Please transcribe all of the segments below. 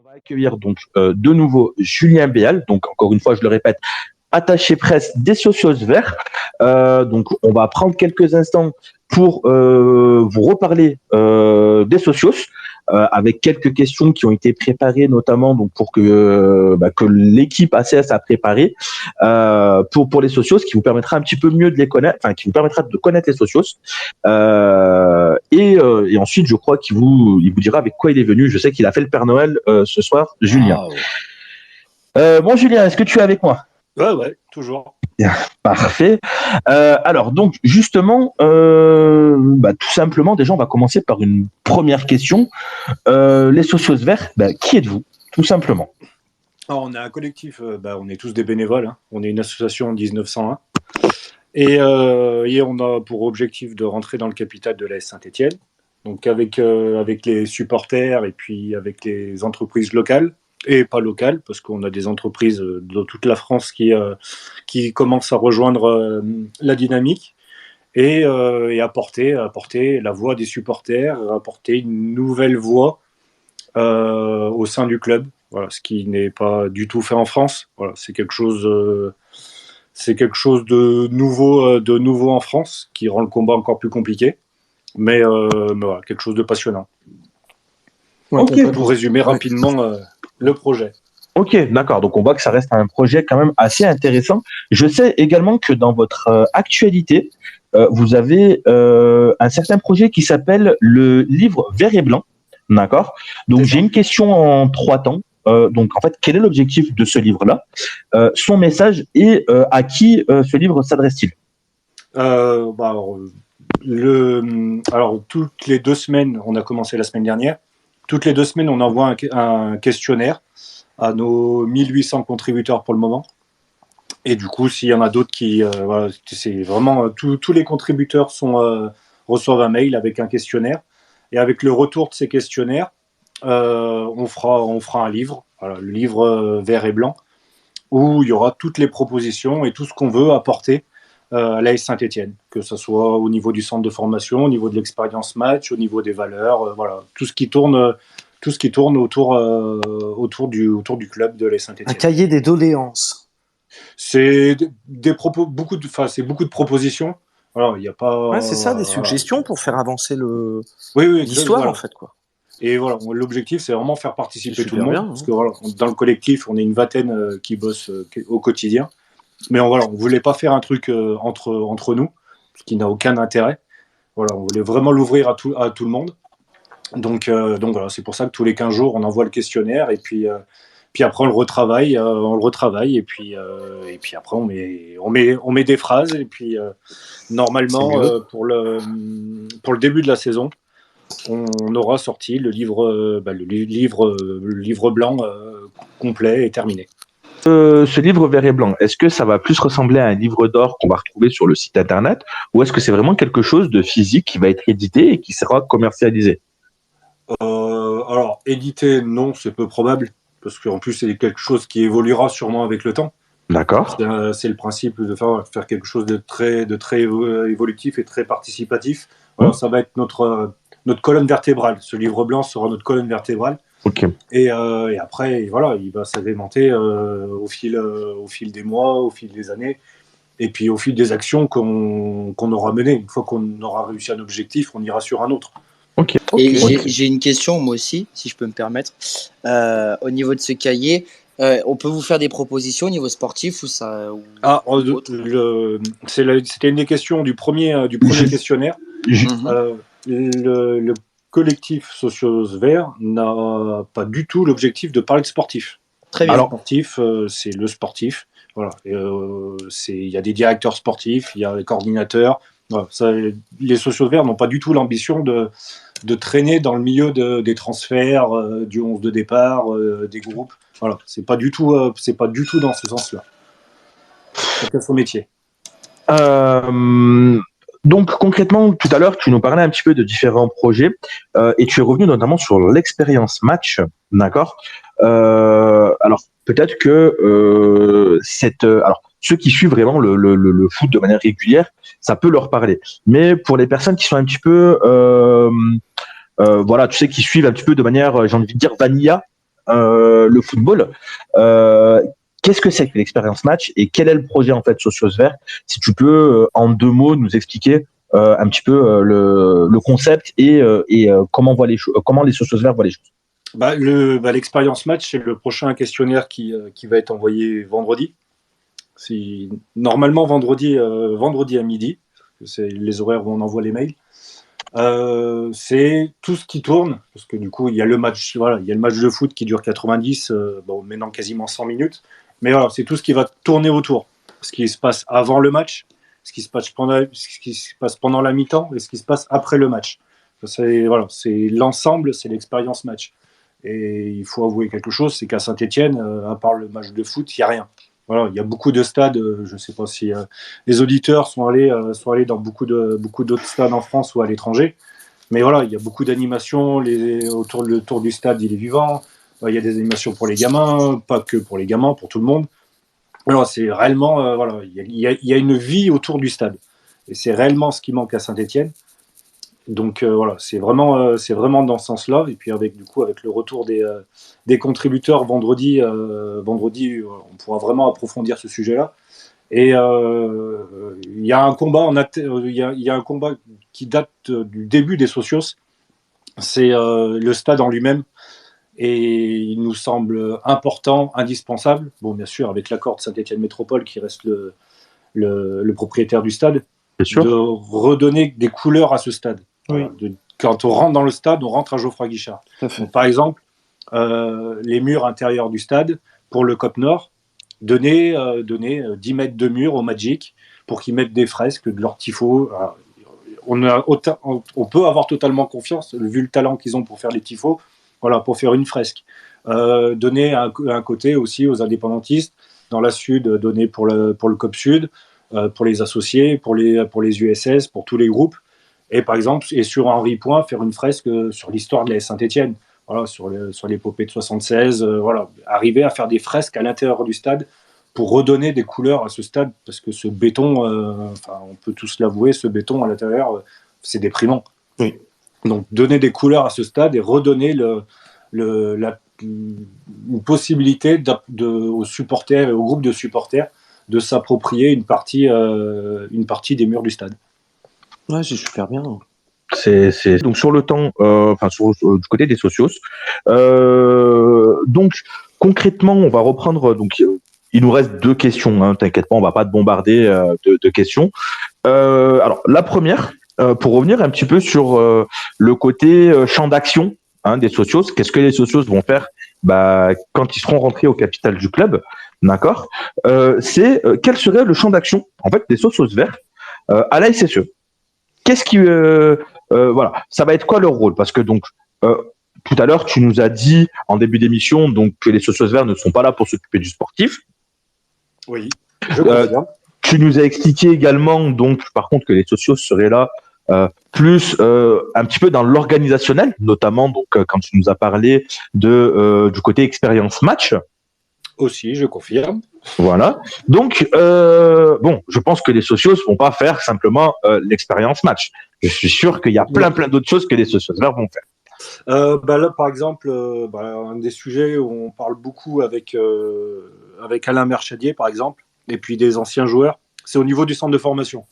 On va accueillir donc de nouveau Julien Béal, donc encore une fois, je le répète, attaché presse des Socios Verts. Donc on va prendre quelques instants pour vous reparler des Socios, avec quelques questions qui ont été préparées, notamment donc pour que l'équipe ACS a préparé pour les Socios, qui vous permettra un petit peu mieux de les connaître, enfin qui vous permettra de connaître les Socios. Et ensuite, je crois il vous dira avec quoi il est venu. Je sais qu'il a fait le Père Noël ce soir, Julien. Bon, Julien, est-ce que tu es avec moi? Ouais, toujours. Bien, parfait. Alors, donc, justement, tout simplement, déjà, on va commencer par une première question. Les Socios Verts, qui êtes-vous, tout simplement? Alors, on est un collectif, on est tous des bénévoles. Hein. On est une association en 1901. Et on a pour objectif de rentrer dans le capital de l'AS Saint-Étienne. Donc, avec les supporters et puis avec les entreprises locales. Et pas locales, parce qu'on a des entreprises de toute la France qui commencent à rejoindre la dynamique et apporter la voix des supporters, apporter une nouvelle voix au sein du club. Voilà, ce qui n'est pas du tout fait en France. Voilà, c'est quelque chose de nouveau en France qui rend le combat encore plus compliqué. Mais voilà, quelque chose de passionnant. Okay. Pour résumer rapidement le projet. Ok, d'accord. Donc on voit que ça reste un projet quand même assez intéressant. Je sais également que dans votre actualité, vous avez un certain projet qui s'appelle le livre Vert et Blanc. D'accord. Donc j'ai une question en 3 temps. Donc en fait, quel est l'objectif de ce livre-là, son message et à qui ce livre s'adresse-t-il? Alors toutes les 2 semaines, on a commencé la semaine dernière. Toutes les 2 semaines, on envoie un questionnaire à nos 1800 contributeurs pour le moment. Et du coup, s'il y en a d'autres c'est vraiment tous les contributeurs reçoivent un mail avec un questionnaire. Et avec le retour de ces questionnaires, on fera un livre, voilà, le livre Vert et Blanc, où il y aura toutes les propositions et tout ce qu'on veut apporter à l'AS Saint-Étienne, que ce soit au niveau du centre de formation, au niveau de l'expérience match, au niveau des valeurs, voilà, tout ce qui tourne autour du club de l'AS Saint-Étienne. Un cahier des doléances. C'est beaucoup de propositions. Alors, il y a pas. Ouais, c'est ça, des suggestions pour faire avancer l'histoire, voilà. En fait, quoi. Et voilà, l'objectif, c'est vraiment faire participer tout le monde, bien, parce que voilà, dans le collectif, on est une vingtaine qui bosse au quotidien. Mais on voulait pas faire un truc entre nous, ce qui n'a aucun intérêt. Voilà, on voulait vraiment l'ouvrir à tout le monde. Donc voilà, c'est pour ça que tous les 15 jours, on envoie le questionnaire et puis après on le retravaille et puis après on met des phrases et puis normalement pour le début de la saison, on aura sorti le livre blanc complet et terminé. Ce livre Vert et Blanc, est-ce que ça va plus ressembler à un livre d'or qu'on va retrouver sur le site internet, ou est-ce que c'est vraiment quelque chose de physique qui va être édité et qui sera commercialisé? Alors, édité, non, c'est peu probable, parce qu'en plus, c'est quelque chose qui évoluera sûrement avec le temps. D'accord. C'est le principe de faire quelque chose de très évolutif et très participatif. Alors, ça va être notre colonne vertébrale. Ce livre blanc sera notre colonne vertébrale. Ok. Et après, voilà, il va s'agrémenter au fil des mois, au fil des années, et puis au fil des actions qu'on aura menées. Une fois qu'on aura réussi un objectif, on ira sur un autre. Okay. Et j'ai une question, moi aussi, si je peux me permettre. Au niveau de ce cahier, on peut vous faire des propositions au niveau sportif ou ça c'était une des questions du premier questionnaire. Le collectif Socios Verts n'a pas du tout l'objectif de parler de sportif. Très bien. Alors, sportif, c'est le sportif. Voilà. Il y a des directeurs sportifs, il y a des coordinateurs. Voilà. Les Socios Verts n'ont pas du tout l'ambition de traîner dans le milieu des transferts, du 11 de départ, des groupes. Voilà. C'est pas du tout dans ce sens-là. C'est son métier. Donc concrètement, tout à l'heure, tu nous parlais un petit peu de différents projets et tu es revenu notamment sur l'expérience match, d'accord. Alors peut-être que alors ceux qui suivent vraiment le foot de manière régulière, ça peut leur parler. Mais pour les personnes qui sont un petit peu, voilà, tu sais, qui suivent un petit peu de manière, j'ai envie de dire vanilla, le football. Qu'est-ce que c'est que l'expérience match et quel est le projet en fait Socios Verts? Si tu peux en 2 mots nous expliquer un petit peu le concept et comment comment les Socios Verts voient les choses. L'expérience match, c'est le prochain questionnaire qui va être envoyé vendredi. Normalement vendredi à midi. C'est les horaires où on envoie les mails. C'est tout ce qui tourne, parce que du coup il y a le match, il y a le match de foot qui dure 90, maintenant quasiment 100 minutes. Mais voilà, c'est tout ce qui va tourner autour. Ce qui se passe avant le match, ce qui se passe pendant la mi-temps et ce qui se passe après le match. C'est l'ensemble, c'est l'expérience match. Et il faut avouer quelque chose, c'est qu'à Saint-Étienne, à part le match de foot, il n'y a rien. Voilà, il y a beaucoup de stades. Je ne sais pas si les auditeurs sont allés dans beaucoup d'autres stades en France ou à l'étranger. Mais voilà, il y a beaucoup d'animations. Le tour du stade, il est vivant. Il y a des animations pour les gamins, pas que pour les gamins, pour tout le monde. Alors, c'est réellement, il y a une vie autour du stade. Et c'est réellement ce qui manque à Saint-Étienne. Donc c'est vraiment dans ce sens-là. Et puis avec le retour des contributeurs vendredi, on pourra vraiment approfondir ce sujet-là. Et il y a un combat un combat qui date du début des Socios. C'est le stade en lui-même. Et il nous semble important, indispensable, bon bien sûr avec l'accord de Saint-Étienne Métropole qui reste le propriétaire du stade, de redonner des couleurs à ce stade. Oui. Quand on rentre dans le stade, on rentre à Geoffroy Guichard. Donc, par exemple, les murs intérieurs du stade, pour le COP Nord, donner 10 mètres de mur au Magic pour qu'ils mettent des fresques de leur tifo. On peut avoir totalement confiance, vu le talent qu'ils ont pour faire les tifos, pour faire une fresque. Donner un côté aussi aux indépendantistes, dans la Sud, donner pour le COP Sud, pour les associés, pour les USS, pour tous les groupes. Et par exemple, sur Henri Point, faire une fresque sur l'histoire de la Saint-Étienne, sur l'épopée de 76, arriver à faire des fresques à l'intérieur du stade pour redonner des couleurs à ce stade, parce que ce béton, on peut tous l'avouer, ce béton à l'intérieur, c'est déprimant. Oui. Donc donner des couleurs à ce stade et redonner une possibilité aux supporters et aux groupes de supporters de s'approprier une partie des murs du stade. Ouais, c'est super bien. C'est donc sur le temps, du côté des socios. Donc concrètement, on va reprendre. Donc il nous reste 2 questions. Hein, t'inquiète pas, on va pas te bombarder de questions. Alors la première, pour revenir un petit peu sur le côté champ d'action des socios. Qu'est-ce que les socios vont faire quand ils seront rentrés au capital du club, d'accord? C'est quel serait le champ d'action en fait des socios verts à la SSE? Qu'est-ce qui ça va être quoi leur rôle? Parce que donc tout à l'heure tu nous as dit en début d'émission donc que les socios verts ne sont pas là pour s'occuper du sportif. Oui. Je confirme. Tu nous as expliqué également donc par contre que les socios seraient là plus un petit peu dans l'organisationnel, notamment donc quand tu nous as parlé du côté expérience match. Aussi, je confirme. Voilà. Donc, je pense que les socios ne vont pas faire simplement l'expérience match. Je suis sûr qu'il y a plein d'autres choses que les socios verts vont faire. Là, par exemple, un des sujets où on parle beaucoup avec Alain Merchadier, par exemple, et puis des anciens joueurs, c'est au niveau du centre de formation.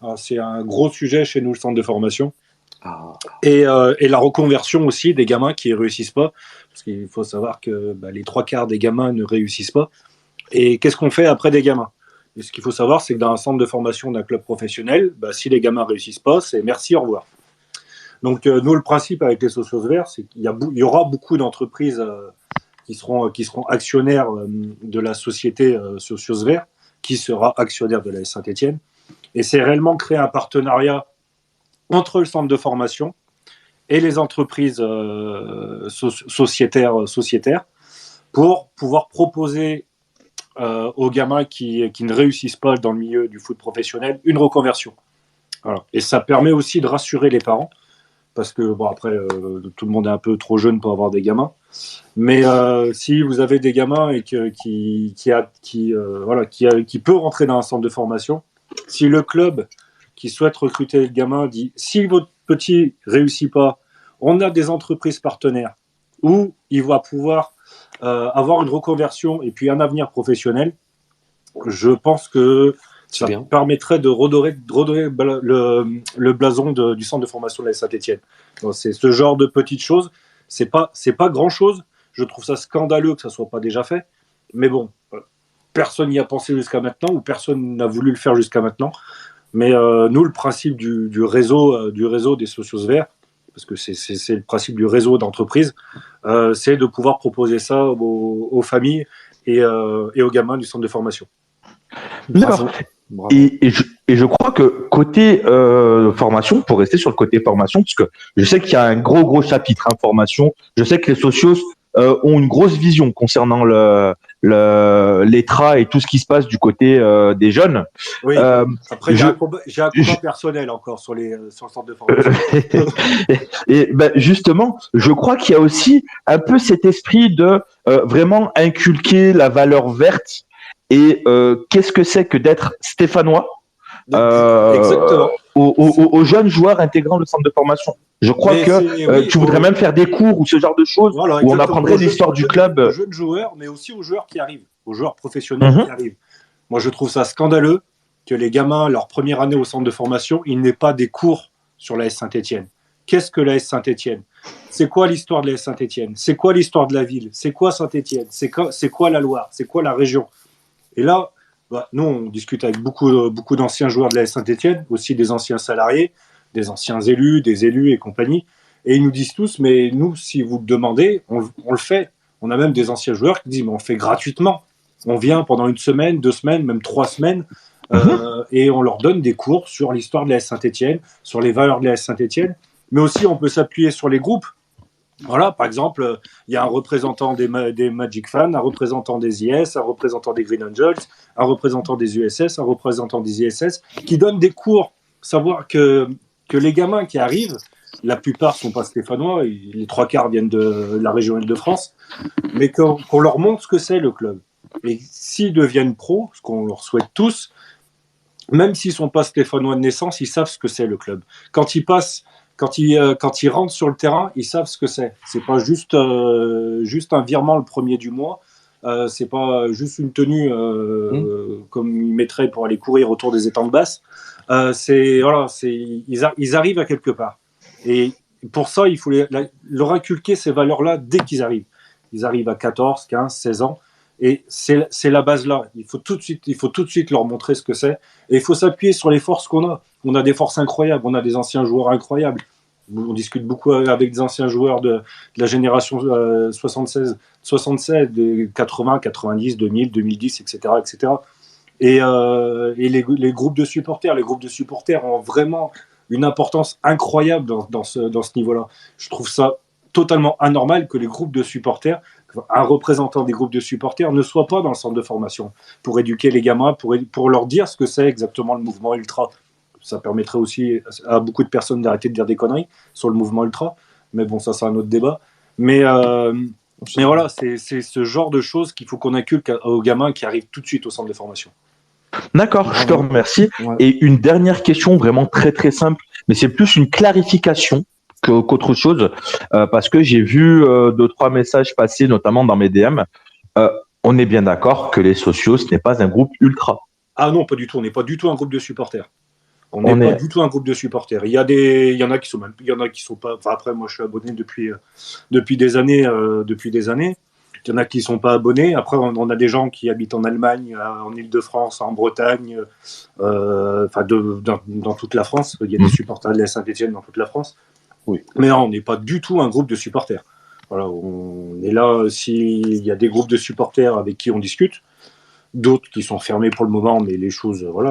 Alors, c'est un gros sujet chez nous, le centre de formation. Et la reconversion aussi des gamins qui ne réussissent pas, parce qu'il faut savoir que les 3/4 des gamins ne réussissent pas. Et qu'est-ce qu'on fait après des gamins? Et ce qu'il faut savoir, c'est que dans un centre de formation d'un club professionnel, si les gamins ne réussissent pas, c'est merci, au revoir. Donc nous, le principe avec les socios verts, c'est qu'il y aura beaucoup d'entreprises qui seront actionnaires de la société Socios Verts, qui sera actionnaire de la Saint-Étienne. Et c'est réellement créer un partenariat entre le centre de formation et les entreprises sociétaires pour pouvoir proposer aux gamins qui ne réussissent pas dans le milieu du foot professionnel une reconversion. Voilà. Et ça permet aussi de rassurer les parents, parce que après tout le monde est un peu trop jeune pour avoir des gamins, mais si vous avez des gamins et qui peut rentrer dans un centre de formation, si le club qui souhaite recruter le gamin dit si votre petit réussit pas, on a des entreprises partenaires où il va pouvoir avoir une reconversion et puis un avenir professionnel, je pense que ça permettrait de redorer le blason du centre de formation de la Saint-Étienne. C'est ce genre de petites choses. C'est pas grand-chose. Je trouve ça scandaleux que ça soit pas déjà fait. Mais bon, personne n'y a pensé jusqu'à maintenant ou personne n'a voulu le faire jusqu'à maintenant. Mais nous, le principe du réseau des socios verts, parce que c'est le principe du réseau d'entreprise, c'est de pouvoir proposer ça aux familles et aux gamins du centre de formation. D'accord. Et je crois que côté formation, pour rester sur le côté formation, parce que je sais qu'il y a un gros chapitre formation, je sais que les socios ont une grosse vision concernant l'ETRA et tout ce qui se passe du côté des jeunes. Oui, après j'ai un combat personnel encore sur le centre de formation. Et ben justement, je crois qu'il y a aussi un peu cet esprit de vraiment inculquer la valeur verte. Et qu'est-ce que c'est que d'être stéphanois aux jeunes joueurs intégrant le centre de formation. Je crois tu voudrais même faire des cours ou ce genre de choses où on apprendrait l'histoire du club. Aux jeunes joueurs, mais aussi aux joueurs qui arrivent, aux joueurs professionnels qui arrivent. Moi, je trouve ça scandaleux que les gamins, leur première année au centre de formation, ils n'aient pas des cours sur l'AS Saint-Étienne. Qu'est-ce que l'AS Saint-Étienne ? C'est quoi l'histoire de l'AS Saint-Étienne ? C'est quoi l'histoire de la ville ? C'est quoi Saint-Étienne ? C'est quoi la Loire ? C'est quoi la région ? Et là, nous, on discute avec beaucoup d'anciens joueurs de la Saint-Étienne, aussi des anciens salariés, des anciens élus, des élus et compagnie. Et ils nous disent tous, mais nous, si vous le demandez, on le fait. On a même des anciens joueurs qui disent, mais on fait gratuitement. On vient pendant 1 semaine, 2 semaines, même 3 semaines, et on leur donne des cours sur l'histoire de la Saint-Étienne, sur les valeurs de la Saint-Étienne. Mais aussi, on peut s'appuyer sur les groupes. Voilà, par exemple, il y a un représentant des Magic Fans, un représentant des IS, un représentant des Green Angels, un représentant des USS, un représentant des ISS, qui donnent des cours. Savoir que les gamins qui arrivent, la plupart ne sont pas stéphanois, les 3/4 viennent de la région Île-de-France, mais qu'on leur montre ce que c'est le club. Et s'ils deviennent pros, ce qu'on leur souhaite tous, même s'ils ne sont pas stéphanois de naissance, ils savent ce que c'est le club. Quand ils rentrent sur le terrain, ils savent ce que c'est. C'est pas juste un virement le premier du mois. C'est pas juste une tenue comme ils mettraient pour aller courir autour des étangs de Basse. Ils arrivent à quelque part. Et pour ça, il faut leur inculquer ces valeurs-là dès qu'ils arrivent. Ils arrivent à 14, 15, 16 ans. Et c'est la base là. Il faut tout de suite leur montrer ce que c'est. Et il faut s'appuyer sur les forces qu'on a. On a des forces incroyables. On a des anciens joueurs incroyables. On discute beaucoup avec des anciens joueurs de la génération 76, des 80, 90, 2000, 2010, etc. etc. Et les groupes de supporters. Les groupes de supporters ont vraiment une importance incroyable dans ce niveau-là. Je trouve ça totalement anormal que les groupes de supporters, un représentant des groupes de supporters ne soit pas dans le centre de formation pour éduquer les gamins, pour leur dire ce que c'est exactement le mouvement ultra. Ça permettrait aussi à beaucoup de personnes d'arrêter de dire des conneries sur le mouvement ultra. Mais bon, ça, c'est un autre débat. Mais voilà, c'est ce genre de choses qu'il faut qu'on inculque aux gamins qui arrivent tout de suite au centre de formation. D'accord, je te remercie. Ouais. Et une dernière question vraiment très très simple, mais c'est plus une clarification qu'autre chose, parce que j'ai vu 2-3 messages passer, notamment dans mes DM. On est bien d'accord que les socios, ce n'est pas un groupe ultra. Ah non, pas du tout. On n'est pas du tout un groupe de supporters. On n'est pas du tout un groupe de supporters. Il y en a qui sont pas. Enfin, après, moi, je suis abonné depuis des années. Il y en a qui ne sont pas abonnés. Après, on a des gens qui habitent en Allemagne, en Île-de-France, en Bretagne, dans toute la France. Il y a des supporters de la Saint-Étienne dans toute la France. Oui. Mais non, on n'est pas du tout un groupe de supporters. Voilà, on est là s'il y a des groupes de supporters avec qui on discute. D'autres qui sont fermés pour le moment, mais les choses vont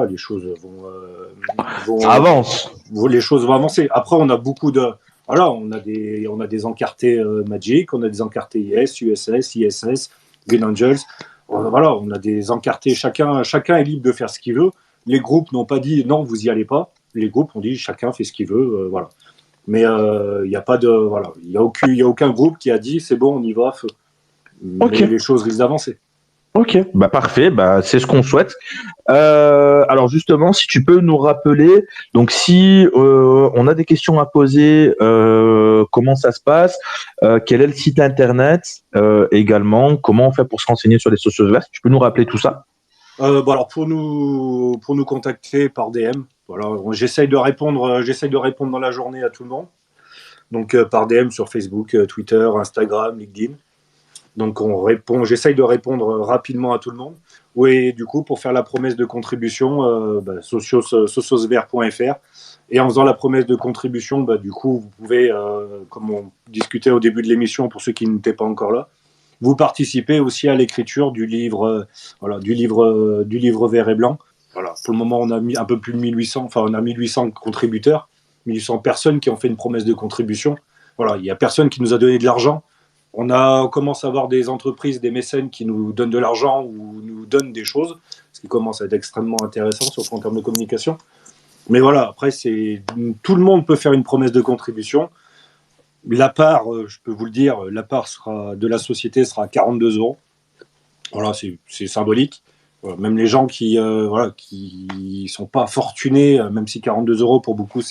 ça avance. Les choses vont avancer. Après, on a beaucoup de. Voilà, on a des encartés Magic, on a des encartés IS, USS, ISS, Green Angels. Voilà, on a des encartés. Chacun est libre de faire ce qu'il veut. Les groupes n'ont pas dit non, vous y allez pas. Les groupes ont dit chacun fait ce qu'il veut. Voilà. Mais il n'y a pas de. Voilà, il y a aucun groupe qui a dit c'est bon, on y va à feu. Mais okay. Les choses risquent d'avancer. Ok, bah parfait, bah c'est ce qu'on souhaite. Alors justement, si tu peux nous rappeler, donc si on a des questions à poser, comment ça se passe, quel est le site internet, également, comment on fait pour se renseigner sur les sociaux verts, tu peux nous rappeler tout ça? Alors pour nous contacter par DM, voilà, j'essaye de répondre dans la journée à tout le monde. Donc par DM sur Facebook, Twitter, Instagram, LinkedIn. Donc j'essaye de répondre rapidement à tout le monde. Oui, du coup, pour faire la promesse de contribution, sociosvert.fr. Et en faisant la promesse de contribution, du coup, vous pouvez, comme on discutait au début de l'émission, pour ceux qui n'étaient pas encore là, vous participez aussi à l'écriture du livre, du livre vert et blanc. Voilà. Pour le moment, on a mis un peu plus de 1800, enfin, on a 1800 contributeurs, 1800 personnes qui ont fait une promesse de contribution. Voilà, il n'y a personne qui nous a donné de l'argent. On commence à avoir des entreprises, des mécènes qui nous donnent de l'argent ou nous donnent des choses, ce qui commence à être extrêmement intéressant, surtout en termes de communication. Mais voilà, après, tout le monde peut faire une promesse de contribution. La part, je peux vous le dire, la part de la société sera à 42 €. Voilà, c'est symbolique. Voilà, même les gens qui sont pas fortunés, même si 42 € pour beaucoup,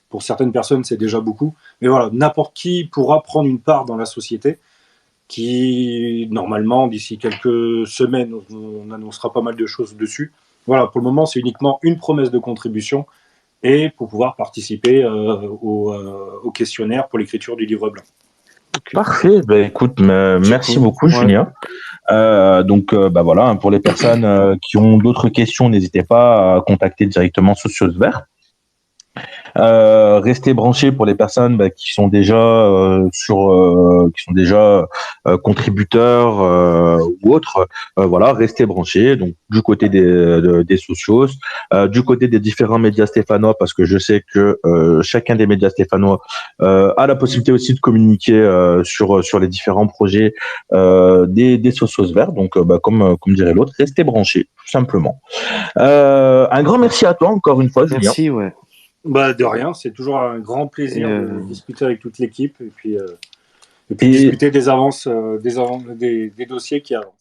pour certaines personnes, c'est déjà beaucoup. Mais voilà, n'importe qui pourra prendre une part dans la société qui, normalement, d'ici quelques semaines, on annoncera pas mal de choses dessus. Voilà, pour le moment, c'est uniquement une promesse de contribution et pour pouvoir participer au questionnaire pour l'écriture du livre blanc. Parfait, bah écoute, merci beaucoup, Ouais. Julien. Donc, voilà, hein, pour les personnes qui ont d'autres questions, n'hésitez pas à contacter directement Socios Verts. Restez branchés pour les personnes qui sont déjà contributeurs ou autres. Voilà, restez branchés. Donc du côté des socios, du côté des différents médias stéphanois, parce que je sais que chacun des médias stéphanois a la possibilité aussi de communiquer sur les différents projets des socios verts. Donc comme dirait l'autre, restez branchés, tout simplement. Un grand merci à toi encore une fois, Julien. Merci, ouais. De rien, c'est toujours un grand plaisir de discuter avec toute l'équipe et puis discuter des dossiers qui avancent.